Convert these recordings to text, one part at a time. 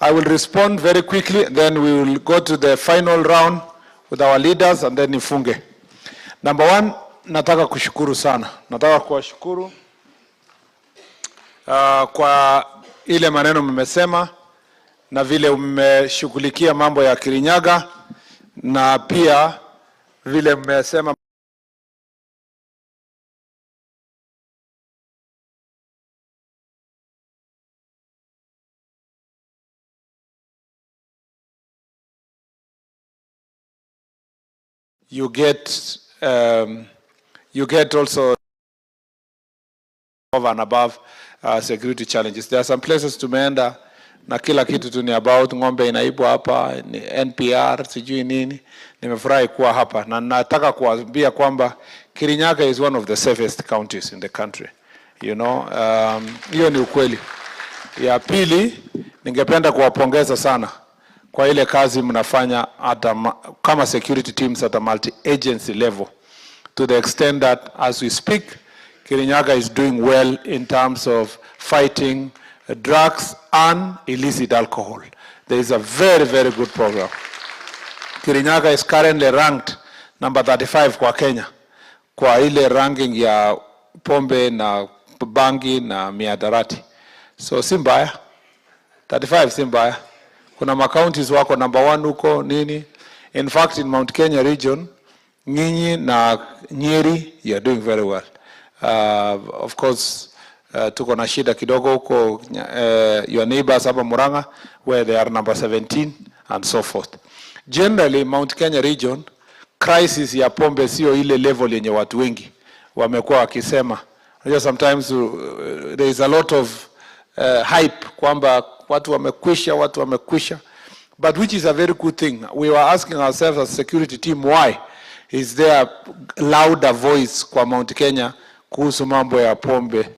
I will respond very quickly, then we will go to the final round with our leaders and then nifunge. Number one, nataka kushukuru sana. Nataka kuwashukuru kwa ile maneno mmesema na vile mmeshughulikia mambo ya Kirinyaga na pia vile mmesema you get also over and above security challenges. There are some places tumeenda na kila kitu tu ni about ng'ombe inaibwa hapa, ni NPR, sijui nini. Nimefurahi kuwa hapa na nataka kuambia kwamba Kirinyaga is one of the safest counties in the country. You know, hiyo ni ukweli. Ya pili, ningependa kuwapongeza sana kwa ile kazi mnafanya kama security teams at a multi-agency level, to the extent that as we speak, Kirinyaga is doing well in terms of fighting drugs and illicit alcohol. There is a very, very good program. Kirinyaga is currently ranked number 35 kwa Kenya, kwa ile ranking ya pombe na bangi na miadarati. So simbaya, 35 simbaya. Kuna ma-counties wako number 1 huko nini. In fact, in Mount Kenya region, Ngunyi na Nyeri, you are doing very well. Of course, tuko na shida kidogo huko your neighbors hapa Muranga, where they are number 17 and so forth. Generally, Mount Kenya region, crisis ya pombe sio ile level yenye watu wengi wamekuwa wakisema. Sometimes there is a lot of hype kwamba watu wamekwisha, but which is a very good thing. We were asking ourselves as a security team, why is there a louder voice kwa Mount Kenya kuhusu mambo ya pombe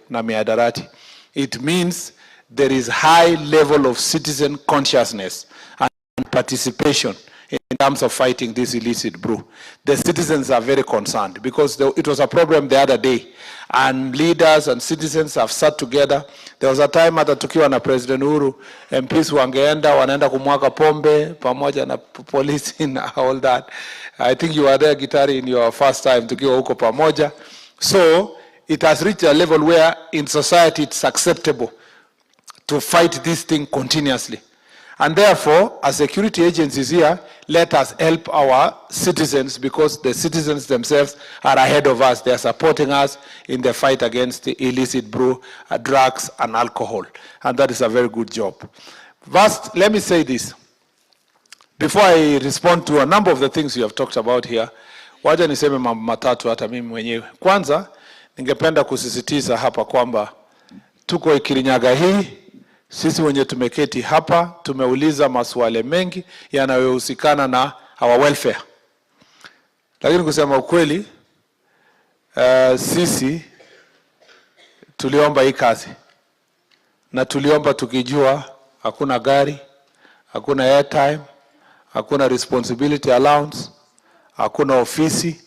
na miadarati? It means there is high level of citizen consciousness and participation in terms of fighting this illicit brew. The citizens are very concerned because it was a problem the other day, and leaders and citizens have sat together. There was a time hata tukiwa na President Uhuru, MPs wanaenda kumwaga pombe pamoja na polisi na all that. I think you were there, Gitari, in your first time tukiwa huko pamoja. So it has reached a level where in society it's acceptable to fight this thing continuously. And therefore, as security agencies here, let us help our citizens, because the citizens themselves are ahead of us. They are supporting us in the fight against the illicit brew, drugs and alcohol. And that is a very good job. First, let me say this. Before I respond to a number of the things you have talked about here, wacha niseme mambo matatu hata mimi mwenyewe. Kwanza, ningependa kusisitiza hapa kwamba tuko Kirinyaga hii, sisi wenye tumeketi hapa, tumeuliza maswali mengi yanayohusikana na our welfare. Lakini kusema ukweli, sisi tuliomba hii kazi. Na tuliomba tukijua hakuna gari, hakuna airtime, hakuna responsibility allowance, hakuna ofisi.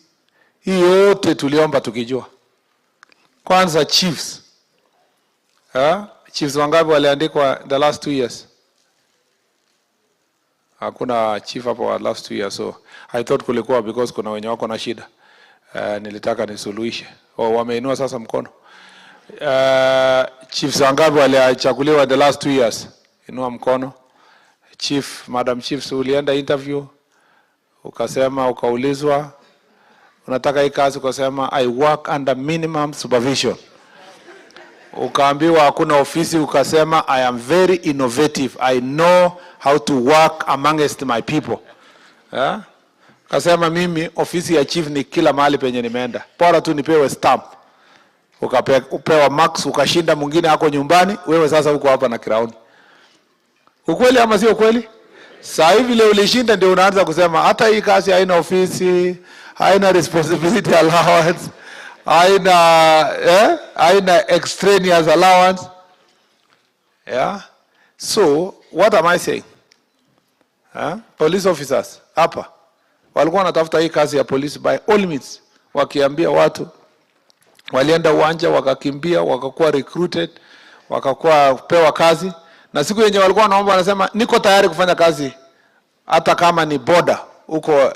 Hii yote tuliomba tukijua. Kwanza chiefs. Chiefs wangapi waliandikwa the last 2 years? Hakuna chief hapo wa last 2 years. So I thought kulikuwa, because kuna wenye wako na shida. Nilitaka nisuluhishe. Wameinua sasa mkono. Chiefs wangapi walichaguliwa the last 2 years? Inua mkono. Chief, Madam Chief, ulienda interview, ukasema, ukaulizwa, unataka hii kazi, ukasema I work under minimum supervision. Ukaambiwa hakuna ofisi, ukasema I am very innovative. I know how to work amongst my people. Ukasema mimi ofisi ya chief ni kila mahali penye nimeenda, bora tu nipewe stamp. Ukapewa max, ukashinda, mwingine hako nyumbani, wewe sasa uko hapa na crown. Ukweli ama sio ukweli? Sasa hivi leo ulishinda ndio unaanza kusema hata hii kazi haina ofisi, haina responsibility allowance, haina extraneous allowance. Yeah. So what am I saying? Police officers hapa walikuwa wanatafuta hii kazi ya police by all means, wakiambia watu Walienda uwanja, wakakimbia, wakakuwa recruited, wakakuwa pewa kazi. Na siku yenye walikuwa wanaomba wanasema niko tayari kufanya kazi hata kama ni border huko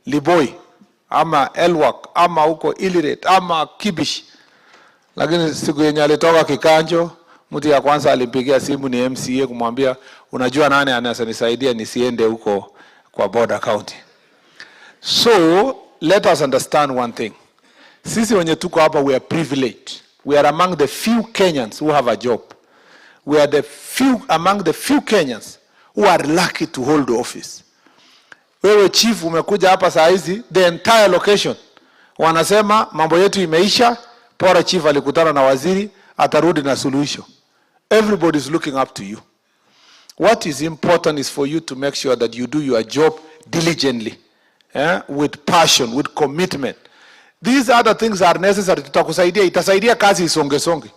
Liboi ama Elwak ama huko Iliret ama Kibish. Lakini siku yenye alitoka Kikanjo, mtu ya kwanza alimpigia simu ni MCA kumwambia unajua nani ananisaidia nisiende huko kwa border county. So let us understand one thing. Sisi wenye tuko hapa, we are privileged. We are among the few Kenyans who have a job. We are among the few Kenyans who are lucky to hold the office. Wewe chief umekuja hapa saa hizi, the entire location wanasema mambo yetu imeisha, pora chief alikutana na waziri, atarudi na suluhisho. Everybody is looking up to you. What is important is for you to make sure that you do your job diligently, with passion, with commitment. These other things are necessary. Tutakusaidia, itasaidia kazi isonge.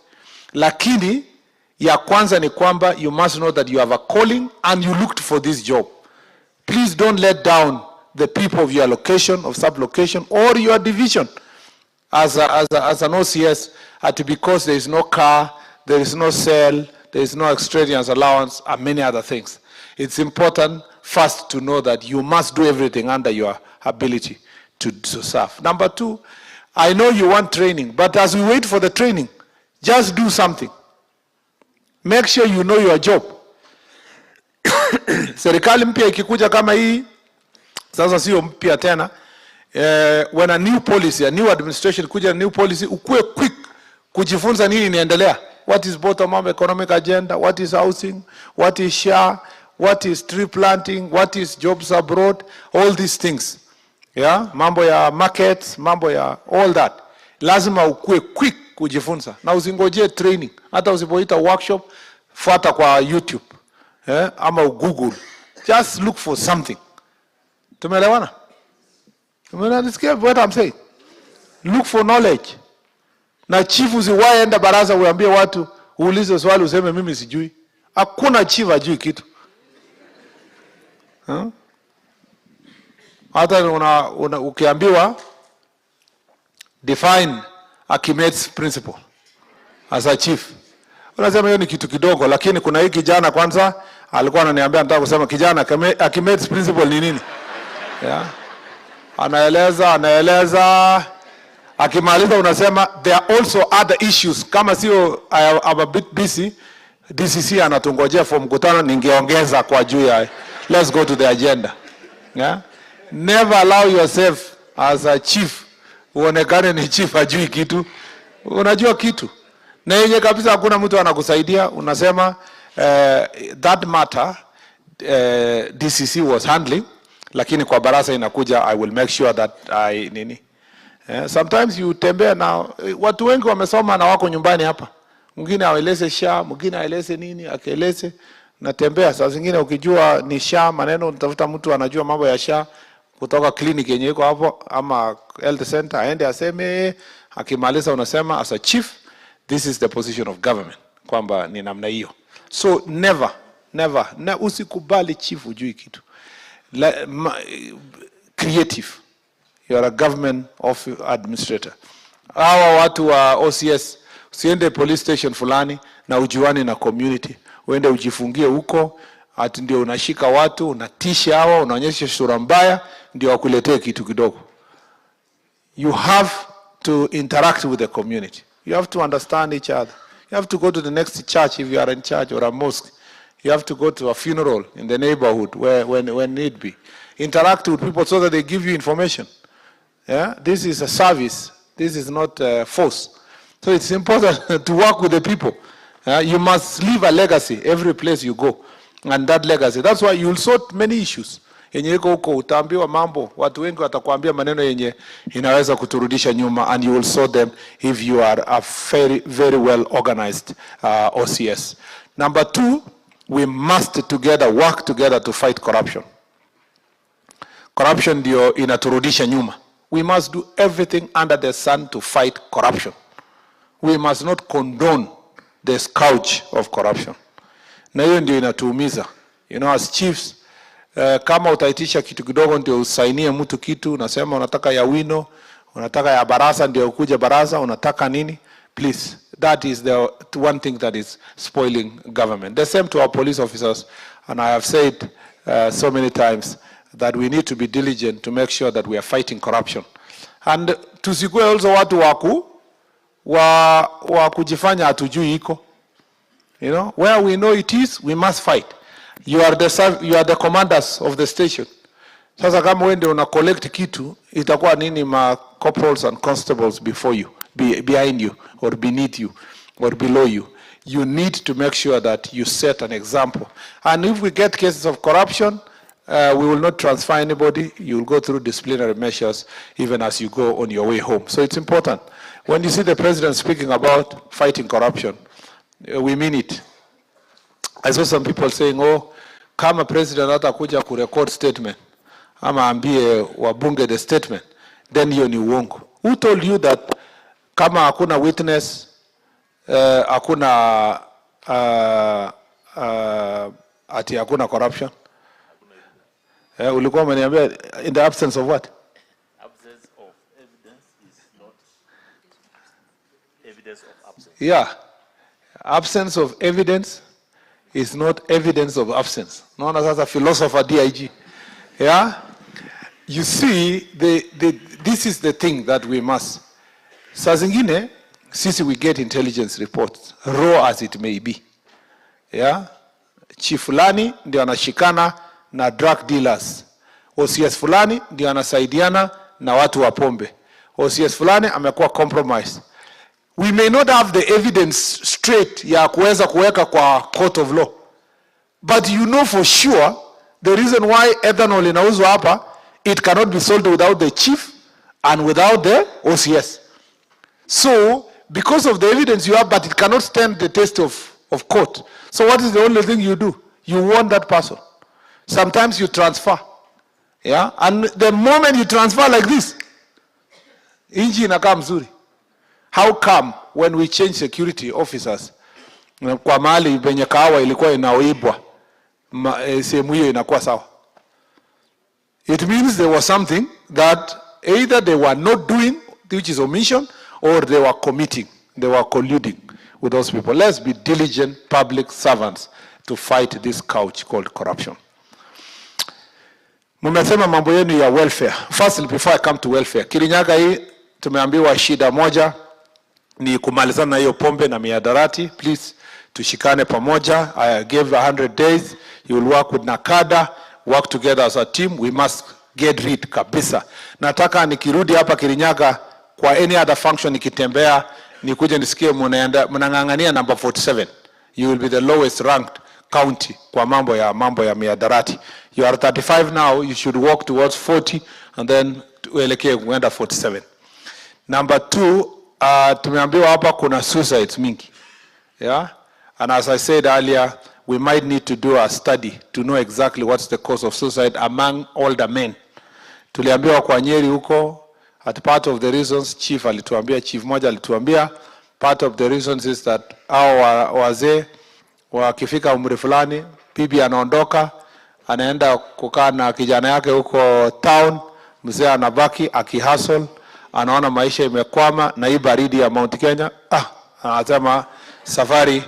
Lakini ya kwanza ni kwamba you must know that you have a calling and you looked for this job. Please don't let down the people of your location, of sub-location, or your division as an OCS, because there is no car, there is no cell, there is no extraneous allowance, and many other things. It's important first to know that you must do everything under your ability to serve. Number two, I know you want training, but as we wait for the training, just do something. Make sure you know your job. Serikali mpya ikikuja kama hii, sasa sio mpya tena. When a new policy, a new administration kuja, a new policy, ukue quick kujifunza nini inaendelea. What is bottom up economic agenda? What is housing? What is SHA? What is tree planting? What is jobs abroad? All these things. Yeah, mambo ya markets, mambo ya all that. Lazima ukue quick kujifunza. Na usingoje training. Hata usipoita workshop, fuata kwa YouTube. Ama Google. Just look for something. Tumeelewana? Tumeelewana what I'm saying? Look for knowledge. Na chief usiwaenda baraza uambie watu, uulize swali useme mimi sijui. Hakuna chief ajui kitu. Hata ukiambiwa define Archimedes principle as a chief, unasema hiyo ni kitu kidogo, lakini kuna hii kijana kwanza alikuwa ananiambia nataka kusema kijana Archimedes principle ni nini? Yeah. Anaeleza akimaliza unasema there are also other issues, kama sio I'm a bit busy, DCC anatungojea for mkutano, ningeongeza kwa juu ya let's go to the agenda. Yeah? Never allow yourself as a chief uonekane ni chief ajui kitu. Unajua kitu. Na yenye kabisa hakuna mtu anakusaidia, unasema that matter DCC was handling, lakini kwa baraza inakuja I will make sure that sometimes you tembea na watu wengi wamesoma na wako nyumbani hapa. Mwingine aeleze SHA, mwingine aeleze nini, akaeleze natembea. Saa zingine ukijua ni SHA maneno unatafuta mtu anajua mambo ya SHA kutoka clinic yenye iko hapo ama health center, aende aseme, akimaliza unasema as a chief this is the position of government, kwamba ni namna hiyo. So never usikubali chief ujui kitu. Creative. You are a government administrator. Hawa watu wa OCS, usiende police station fulani na ujuani na community. Uende ujifungie huko, ati ndio unashika watu, unatisha hawa, unaonyesha sura mbaya, ndio wakuletee kitu kidogo. You have to interact with the community. You have to understand each other. You have to go to the next church if you are in church or a mosque. You have to go to a funeral in the neighborhood when need be. Interact with people so that they give you information. Yeah? This is a service. This is not force. So it's important to work with the people. You must leave a legacy every place you go. And that legacy. That's why you'll sort many issues. Yenye iko huko utaambiwa mambo, watu wengi watakuambia maneno yenye inaweza kuturudisha nyuma, and you will sort them if you are a very well organized OCS. Number two, we must work together to fight corruption. Corruption ndio inaturudisha nyuma. We must do everything under the sun to fight corruption. We must not condone the scourge of corruption. Na hiyo ndio inatuumiza. You know, as chiefs, kama utaitisha kitu kidogo ndio usainie mtu kitu, unasema unataka ya wino, Unataka ya baraza ndio ukuje baraza, unataka nini? Please, that is the one thing that is spoiling government. The same to our police officers, and I have said so many times that we need to be diligent to make sure that we are fighting corruption. And tusikue also watu wa kujifanya hatujui iko. You know, where we know it is, we must fight. You are the commanders of the station. Sasa kama wewe ndio una collect kitu, itakuwa nini ma corporals and constables before you, behind you, or beneath you, or below you. You need to make sure that you set an example. And if we get cases of corruption, we will not transfer anybody. You will go through disciplinary measures even as you go on your way home. So it's important. When you see the president speaking about fighting corruption, we mean it. I saw some people saying, oh, kama president hatakuja kurecord statement, ama ambie wabunge the statement, then hiyo ni uongo. Who told you that kama hakuna witness, hakuna ati hakuna corruption? Ulikuwa umeniambia in the absence of what? Absence of evidence is not evidence of absence. Yeah. Absence of evidence is not evidence of absence. Known as a philosopher DIG. Yeah? You see, this is the thing that we must. Saa zingine, sisi we get intelligence reports, raw as it may be. Yeah? Chief fulani ndio anashikana na drug dealers. OCS fulani ndio anasaidiana na watu wa pombe. OCS fulani amekuwa compromised. We may not have the evidence straight ya kuweza kuweka kwa court of law. But you know for sure the reason why ethanol inauzwa hapa, it cannot be sold without the chief and without the OCS. So, because of the evidence you have, but it cannot stand the test of court. So what is the only thing you do? You warn that person. Sometimes you transfer. Yeah? And the moment you transfer like this, inji inakaa mzuri. How come when we change security officers, kwa mahali penye kahawa ilikuwa inaoibwa, sehemu hiyo inakuwa sawa? It means there was something that either they were not doing, which is omission, or they were committing, they were colluding with those people. Let's be diligent public servants to fight this couch called corruption. Mumesema mambo yenu ya welfare. Firstly, before I come to welfare, Kirinyaga hii tumeambiwa shida moja ni kumalizana na hiyo pombe na miadarati. Please, tushikane pamoja. I gave 100 days. You will work with Nakada, work together as a team. We must get rid kabisa. Nataka nikirudi hapa Kirinyaga kwa any other function nikitembea, nikuje nisikie mnang'ang'ania number 47. You will be the lowest ranked county kwa mambo ya miadarati. You are 35 now, you should walk towards 40 and then uelekee kuenda 47. Number 2, tumeambiwa hapa kuna suicides mingi. Yeah? And as I said earlier, we might need to do a study to know exactly what's the cause of suicide among older men. Tuliambiwa kwa Nyeri huko, at part of the reasons, chief moja alituambia, part of the reasons is that hao wazee wakifika umri fulani, bibi anaondoka, anaenda kukaa na kijana yake huko town, mzee anabaki akihustle, anaona maisha imekwama na hii baridi ya Mount Kenya, anasema safari,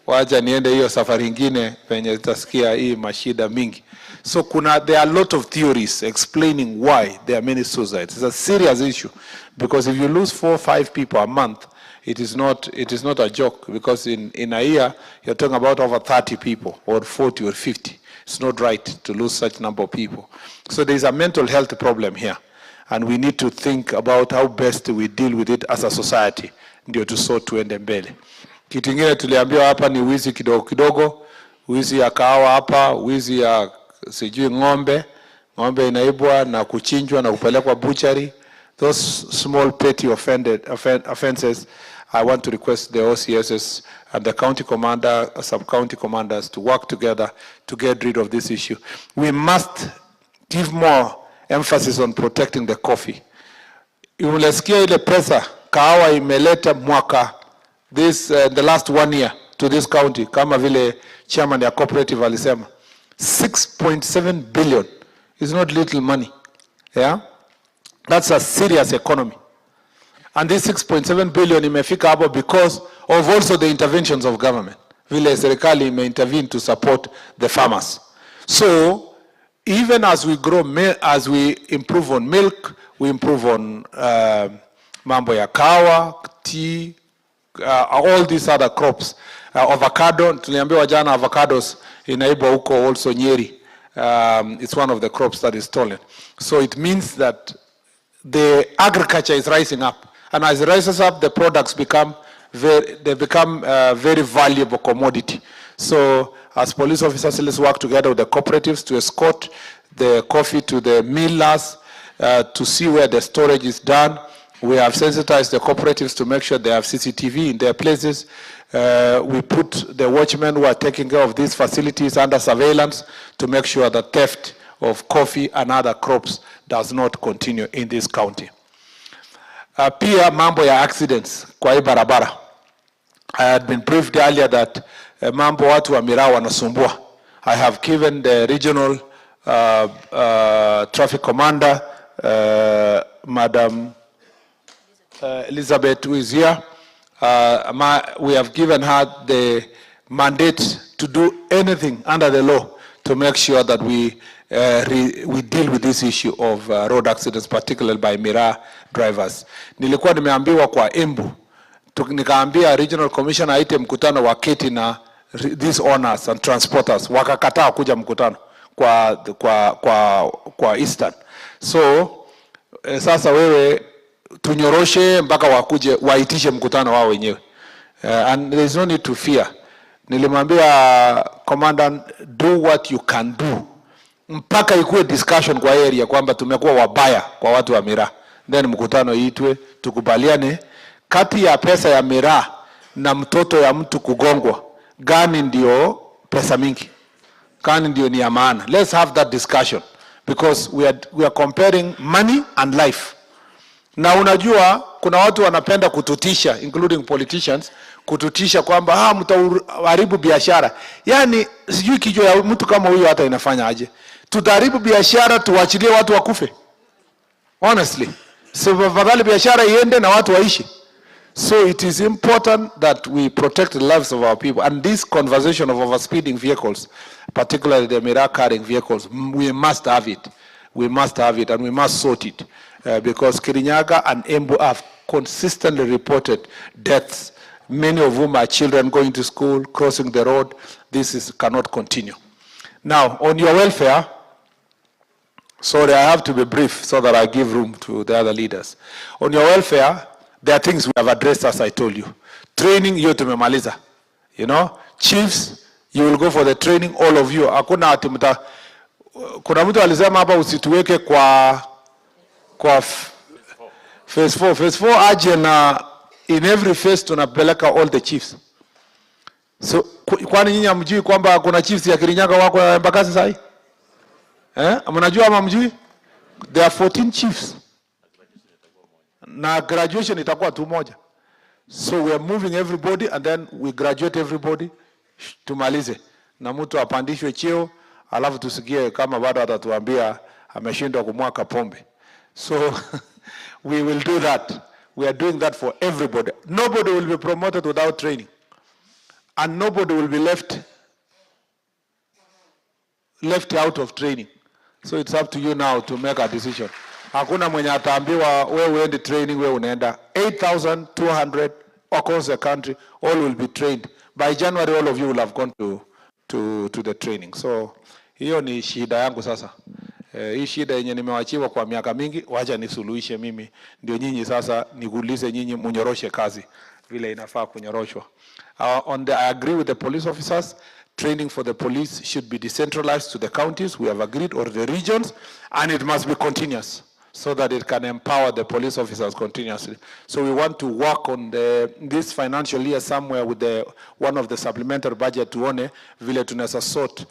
wacha niende hiyo safari nyingine penye utasikia hii mashida mingi. So there are a lot of theories explaining why there are many suicides. It's a serious issue because if you lose 4 or 5 people a month, it is not a joke, because in a year you're talking about over 30 people or 40 or 50. It's not right to lose such number of people. So there's a mental health problem here, and we need to think about how best we deal with it as a society ndio tuende mbele. Kitu kingine tuliambiwa hapa ni wizi kidogo kidogo, wizi ya kahawa hapa, wizi ya sijui ng'ombe inaibwa na kuchinjwa na kupelekwa butchery. Those small petty offenses, I want to request the OCSs and the county commander, sub-county commanders to work together to get rid of this issue. We must give more emphasis on protecting the coffee. Umesikia ile pesa kahawa imeleta mwaka the last 1 year to this county, kama vile chairman ya cooperative alisema, 6.7 billion is not little money. Yeah? That's a serious economy. And this 6.7 billion imefika hapo because of also the interventions of government. Vile serikali intervene to support the farmers. So even as we grow, as we improve on milk, we improve on mambo ya kawa, tea, all these other crops. Avocado, tuliambiwa jana avocados inaibwa huko also Nyeri. It's one of the crops that is stolen. So it means that the agriculture is rising up. And as it rises up, the products become very valuable commodity. So as police officers, let's work together with the cooperatives to escort the coffee to the millers, to see where the storage is done. We have sensitized the cooperatives to make sure they have CCTV in their places. We put the watchmen who are taking care of these facilities under surveillance to make sure that theft of coffee and other crops does not continue in this county. Pia mambo ya accidents kwa hii barabara. I had been briefed earlier that mambo watu wa miraa wanasumbua. I have given the regional traffic commander, Madam Elizabeth, who is here, we have given her the mandate to do anything under the law to make sure that we deal with this issue of road accidents, particularly by miraa drivers. Nilikuwa nimeambiwa kwa Embu, nikaambia regional commissioner aite mkutano wa keti na these owners and transporters, wakakataa kuja mkutano kwa Eastern. So sasa wewe tunyoroshe mpaka wakuje waitishe mkutano wao wenyewe. And there is no need to fear. Nilimwambia commandant, do what you can do. Mpaka ikuwe discussion kwa area kwamba tumekuwa wabaya kwa watu wa miraa. Then mkutano iitwe, tukubaliane kati ya pesa ya miraa na mtoto ya mtu kugongwa, gani ndio pesa mingi, gani ndio ni ya maana. Let's have that discussion because we are comparing money and life. Na unajua kuna watu wanapenda kututisha, including politicians, kututisha kwamba mtaharibu biashara. Yani sijui kichwa ya mtu kama huyo hata inafanya aje. Tutaharibu biashara tuachilie watu wakufe. Honestly. So fadhali biashara iende na watu waishi. So it is important that we protect the lives of our people. And this conversation of overspeeding vehicles, particularly the miraa carrying vehicles, we must have it. We must have it and we must sort it. Because Kirinyaga and Embu have consistently reported deaths, many of whom are children going to school, crossing the road. This cannot continue. Now, on your welfare, sorry, I have to be brief so that I give room to the other leaders. On your welfare, there are things we have addressed, as I told you. Training, hiyo tumemaliza. You know, chiefs, you will go for the training, all of you. Hakuna ati kuna mtu alisema hapa usituweke kwa phase 4. Phase 4 aje na in every phase tunapeleka all the chiefs. So kwani nyinyi hamjui kwamba kuna chiefs ya Kirinyaga wako Embakasi sasa? Mnajua ama mjui? There are 14 chiefs. Na graduation itakuwa tu moja. So we are moving everybody and then we graduate everybody tumalize. Na mtu apandishwe cheo alafu tusikie kama bado atatuambia ameshindwa kumwaka pombe. So we will do that. We are doing that for everybody. Nobody will be promoted without training. And nobody will be left out of training. So it's up to you now to make a decision. Hakuna mwenye ataambiwa wewe uende training, wewe unaenda. 8,200 across the country, all will be trained. By January, all of you will have gone to the training. So hiyo ni shida yangu sasa. Hii shida yenye nimewachiwa kwa miaka mingi, wacha nisuluhishe mimi. Ndio nyinyi sasa nigulize nyinyi munyoroshe kazi vile inafaa kunyoroshwa. I agree with the police officers. Training for the police should be decentralized to the counties. We have agreed, or the regions, and it must be continuous so that it can empower the police officers continuously. So we want to work on this financial year somewhere with one of the supplementary budget tuone vile tunaweza sort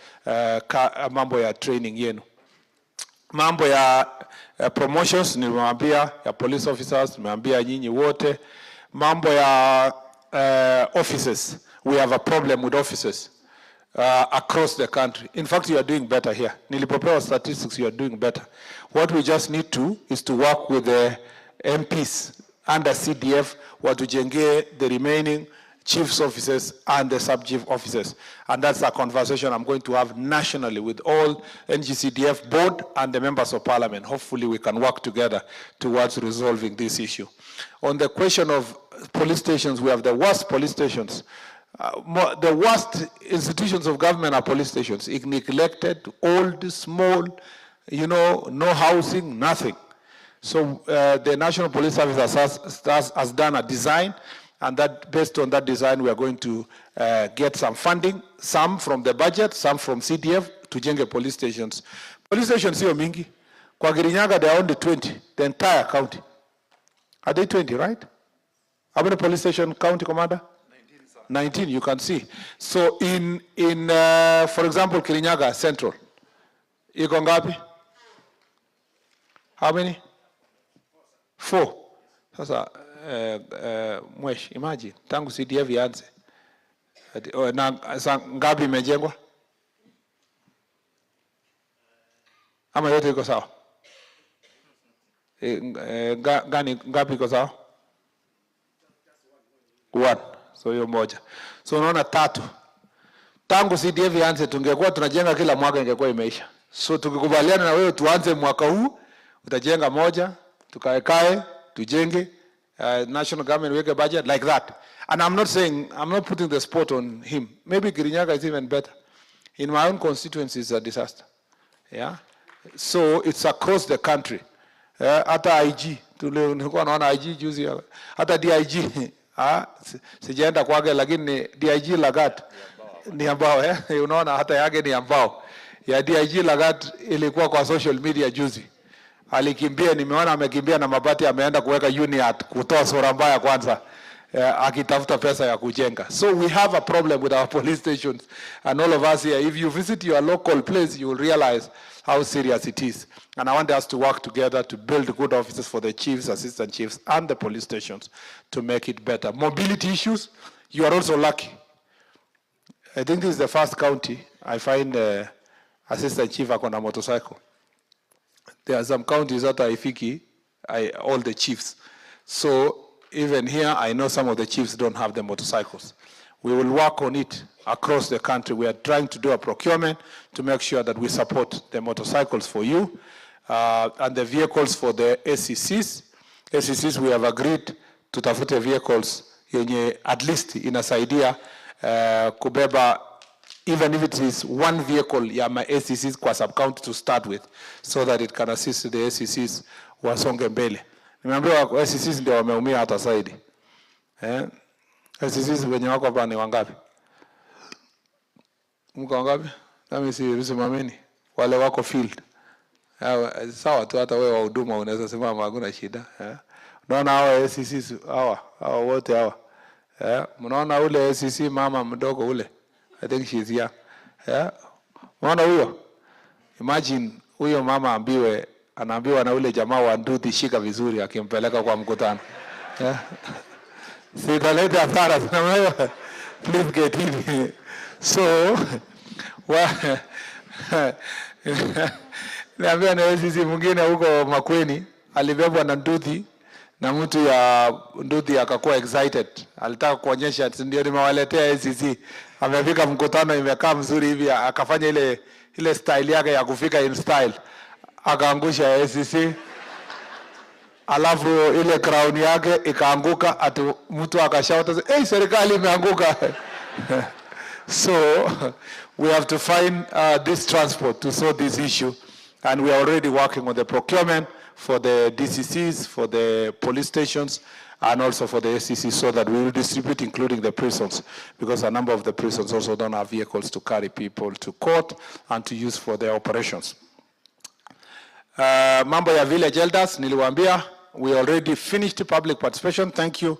mambo ya training yenu. Mambo ya promotions nimewaambia ya police officers, nimewaambia nyinyi wote. Mambo ya offices, we have a problem with offices. across the country. In fact, you are doing better here. Nilipopewa statistics, you are doing better. What we just need to is to work with the MPs under CDF, watujenge the remaining chief's officers and the sub-chief officers. And that's a conversation I'm going to have nationally with all NGCDF board and the members of parliament. Hopefully we can work together towards resolving this issue. On the question of police stations, we have the worst police stations. The worst institutions of government are police stations. Neglected, old, small, no housing, nothing. So the National Police Service has done a design, and that based on that design, we are going to get some funding, some from the budget, some from CDF, to jenge police stations. Police stations sio mingi. Kwa Kirinyaga, they are only 20, the entire county. Are they 20, right? How many police station county, Commander? 19, you can see. So in for example, Kirinyaga Central, iko ngapi? How many? 4. Sasa mwesh, imagine tangu CDF ianze na ngapi imejengwa? Ama yote iko sawa? Ngapi iko sawa? 1. So hiyo moja. So unaona 3. Tangu CDF ianze tungekuwa tunajenga kila mwaka, ingekuwa imeisha. So tukikubaliana na wewe tuanze mwaka huu, utajenga moja, tukaekae, tujenge, national government weke budget like that. And I'm not putting the spot on him. Maybe Kirinyaga is even better. In my own constituency, it's a disaster. Yeah. So it's across the country. Hata IG, nilikuwa naona IG juzi, hata DIG, sijaenda kwake, lakini DIG Lagat ni ambao, unaona hata yake ni ambao. Ya DIG Lagat ilikuwa kwa social media juzi. Alikimbia, nimeona amekimbia na mabati, ameenda kuweka UNIAT kutoa sura mbaya kwanza, akitafuta pesa ya kujenga. So we have a problem with our police stations, and all of us here, if you visit your local place, you will realize how serious it is. And I want us to work together to build good offices for the chiefs, assistant chiefs, and the police stations to make it better. Mobility issues, you are also lucky. I think this is the first county I find assistant chief on a motorcycle. There are some counties that are ifiki, all the chiefs. So even here, I know some of the chiefs don't have the motorcycles. We will work on it across the country. We are trying to do a procurement to make sure that we support the motorcycles for you and the vehicles for the SCCs. SCCs, we have agreed to tafute vehicles yenye at least inasaidia kubeba, even if it is one vehicle ya ma SCCs kwa sub-county to start with, so that it can assist the SCCs wasonge mbele. Nimeambiwa SCCs ndio wameumia hata zaidi. SCCs wenye wako hapa ni wangapi? Mko wangapi? Nami simameni. Wale wako field. Sawa tu, hata wewe wa huduma unaweza simama, hakuna shida. Unaona hawa SCCs hawa wote hawa. Mnaona ule SCC mama mdogo ule? I think she's here. Unaona huyo? Imagine huyo mama anaambiwa na ule jamaa wa nduthi, shika vizuri, akimpeleka kwa mkutano. Sitaleta hasara sana. Please get in. So niambia na sisi mwingine huko Makwiny alibebwa na nduthi, na mtu ya nduthi akakuwa excited, alitaka kuonyesha ndio nimewaletea ACC. Amefika mkutano, imekaa mzuri hivi, akafanya ile style yake ya kufika in style, akaangusha ACC. Alafu ile crown yake ikaanguka, ati mtu akashauta, serikali imeanguka. So we have to find this transport to solve this issue, and we are already working on the procurement for the DCCs, for the police stations, and also for the SCCs, so that we will distribute, including the prisons, because a number of the prisons also don't have vehicles to carry people to court and to use for their operations. Mambo ya village elders, niliwaambia, we already finished public participation. Thank you,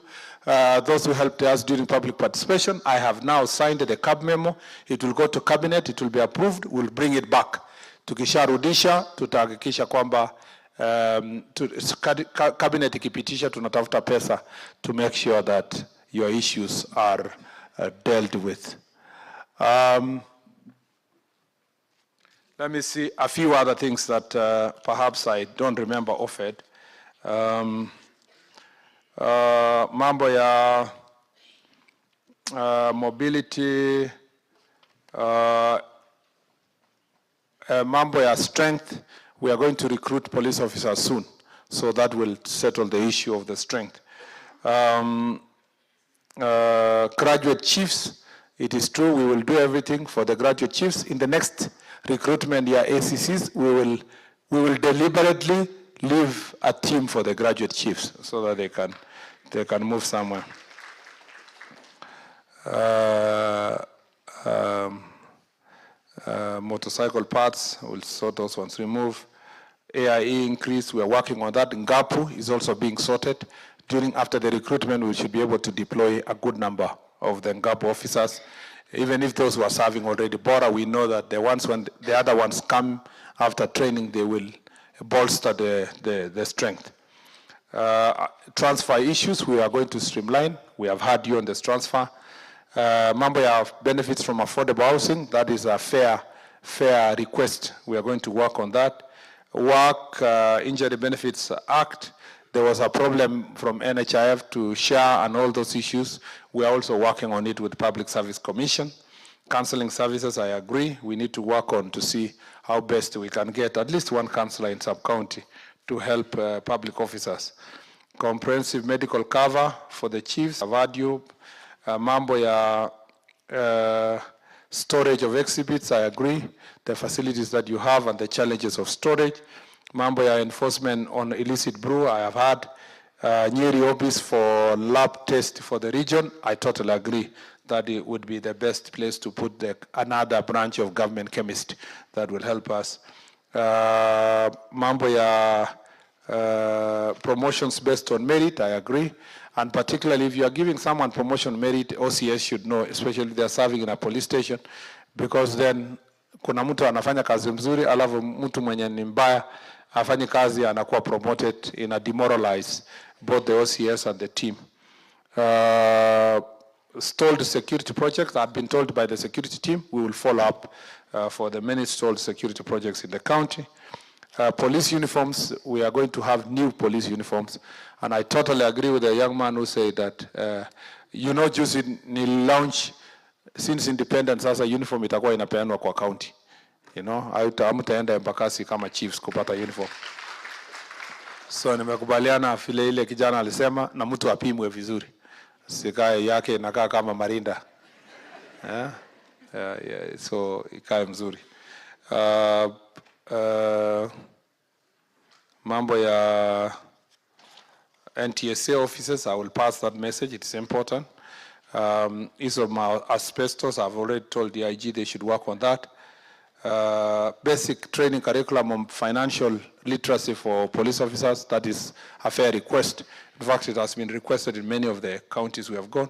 those who helped us during public participation. I have now signed the CAB memo. It will go to cabinet, it will be approved, we'll bring it back. Tukisharudisha, tutahakikisha kwamba cabinet ikipitisha, tunatafuta pesa to make sure that your issues are dealt with. Let me see a few other things that perhaps I don't remember offered. Mambo ya mobility, mambo ya strength. We are going to recruit police officers soon, so that will settle the issue of the strength. Graduate chiefs, it is true, we will do everything for the graduate chiefs. In the next recruitment year, ACCs, we will deliberately leave a team for the graduate chiefs so that they can move somewhere. Motorcycle parts, we'll sort those ones, remove. AIE increase, we are working on that. Ngapu is also being sorted. After the recruitment, we should be able to deploy a good number of the Ngapu officers. Even if those who are serving already Bora, we know that when the other ones come after training, they will bolster the strength. Transfer issues, we are going to streamline. We have had you on this transfer. Mambo ya benefits from affordable housing, that is a fair request. We are going to work on that. Work Injury Benefits Act, there was a problem from NHIF to share and all those issues. We are also working on it with Public Service Commission. Counseling services, I agree. We need to work on to see how best we can get at least one counselor in sub-county to help public officers. Comprehensive medical cover for the chiefs, Avadio, mambo ya storage of exhibits, I agree. The facilities that you have and the challenges of storage. Mambo ya enforcement on illicit brew, I have had Nyeri office for lab test for the region. I totally agree that it would be the best place to put another branch of government chemist that will help us. Mambo ya promotions based on merit, I agree. And particularly if you are giving someone promotion merit, OCS should know, especially if they are serving in a police station, because then kuna mtu anafanya kazi mzuri, alafu mtu mwenye ni mbaya, afanye kazi anakuwa promoted in a demoralize both the OCS and the team. Stalled security projects, I've been told by the security team, we will follow up for the many stalled security projects in the county. Police uniforms, we are going to have new police uniforms. And I totally agree with the young man who said that, juzi ni launch since independence, sasa uniform itakuwa inapeanwa kwa county. Hamtaenda Embakasi kama chiefs kupata uniform. So nimekubaliana vile ile kijana alisema na mtu apimwe vizuri. Sikae yake inakaa kama marinda. So ikae mzuri. Mambo ya NTSA officers, I will pass that message, it's important. Issue of my asbestos, I've already told the IG they should work on that. Basic training curriculum on financial literacy for police officers, that is a fair request. In fact, it has been requested in many of the counties we have gone.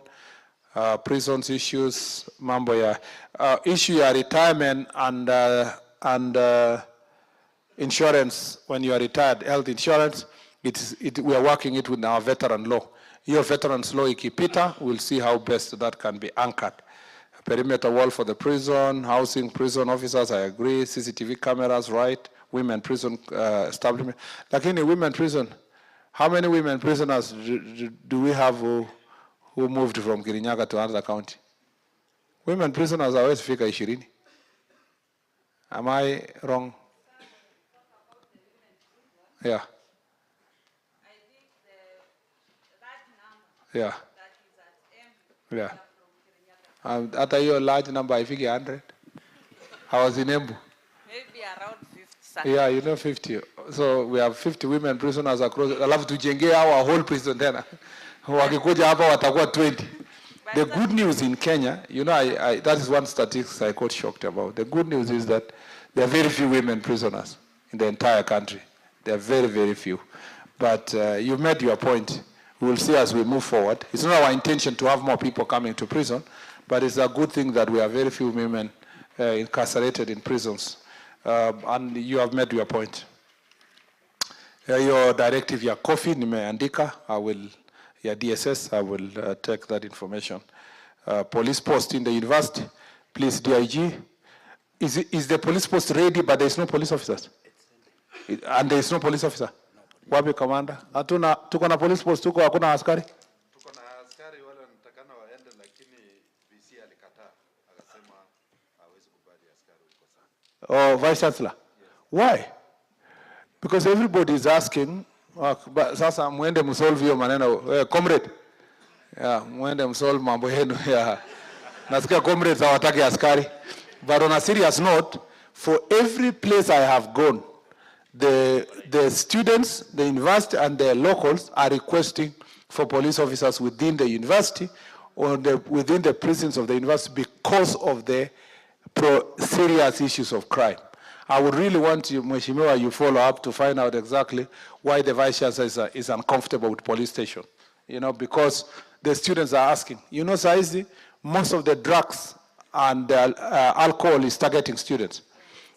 Prisons issues, mambo ya issue ya retirement and insurance when you are retired, health insurance, we are working it with our veteran law. Your veterans law ikipita, we'll see how best that can be anchored. Perimeter wall for the prison, housing prison officers, I agree. CCTV cameras, right? Women prison establishment. Lakini women prison, how many women prisoners do we have who moved from Kirinyaga to another county? Women prisoners are always fika 20. Am I wrong? Yeah. I think that number Yeah. that is at M Yeah. from Kirinyaga. After your large number, I figure 100. I was in Embu. Maybe around 50. Yeah, 50. So we have 50 women prisoners across. Alafu tujenge our whole prison tena. Wakikuja hapa watakuwa 20. The good news in Kenya, that is one statistics I got shocked about. The good news is that there are very few women prisoners in the entire country. There are very, very few. But you've made your point. We will see as we move forward. It's not our intention to have more people coming to prison, but it's a good thing that we have very few women incarcerated in prisons. And you have made your point. Your directive, your coffee, nimeandika. Your DSS, I will take that information. Police post in the university, please DIG. Is the police post ready but there is no police officers? And there is no police officer? Wapi commander? Hatuna, tuko na police post, tuko hakuna askari? Tuko na askari wale wanatakana waende lakini VC alikataa. Akasema hawezi kubali askari huko sana. Oh, Vice Chancellor? Yes. Why? Because everybody is asking, sasa muende msolve hiyo maneno, comrade. Yeah, muende msolve mambo yenu. Yeah. Nasikia comrades hawataki askari. But on a serious note, for every place I have gone, the students, the university and the locals are requesting for police officers within the university or within the prisons of the university because of the serious issues of crime. I would really want you, Mheshimiwa, you follow up to find out exactly why the Vice Chancellor is uncomfortable with police station. You know, because the students are asking. You know, Saizi, most of the drugs and alcohol is targeting students.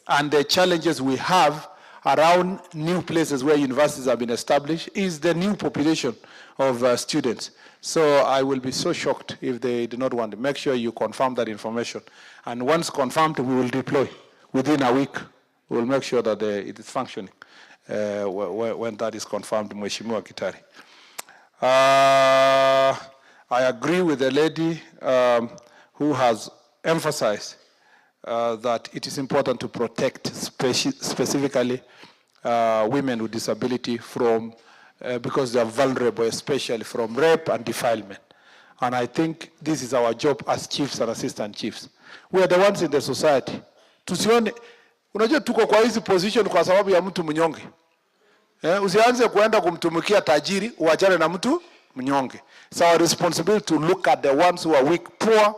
And the challenges we have around new places where universities have been established is the new population of students. So I will be so shocked if they do not want to. Make sure you confirm that information. And once confirmed, we will deploy. Within a week, we will make sure that it is functioning when that is confirmed, Mheshimiwa Kitari. I agree with the lady who has emphasized that it is important to protect specifically women with disability from, because they are vulnerable, especially from rape and defilement. And I think this is our job as chiefs and assistant chiefs. We are the ones in the society. Tusione, unajua tuko kwa hizi position kwa sababu ya mtu mnyonge. Usianze kuenda kumtumikia tajiri, uachane na mtu mnyonge. It's our responsibility to look at the ones who are weak, poor,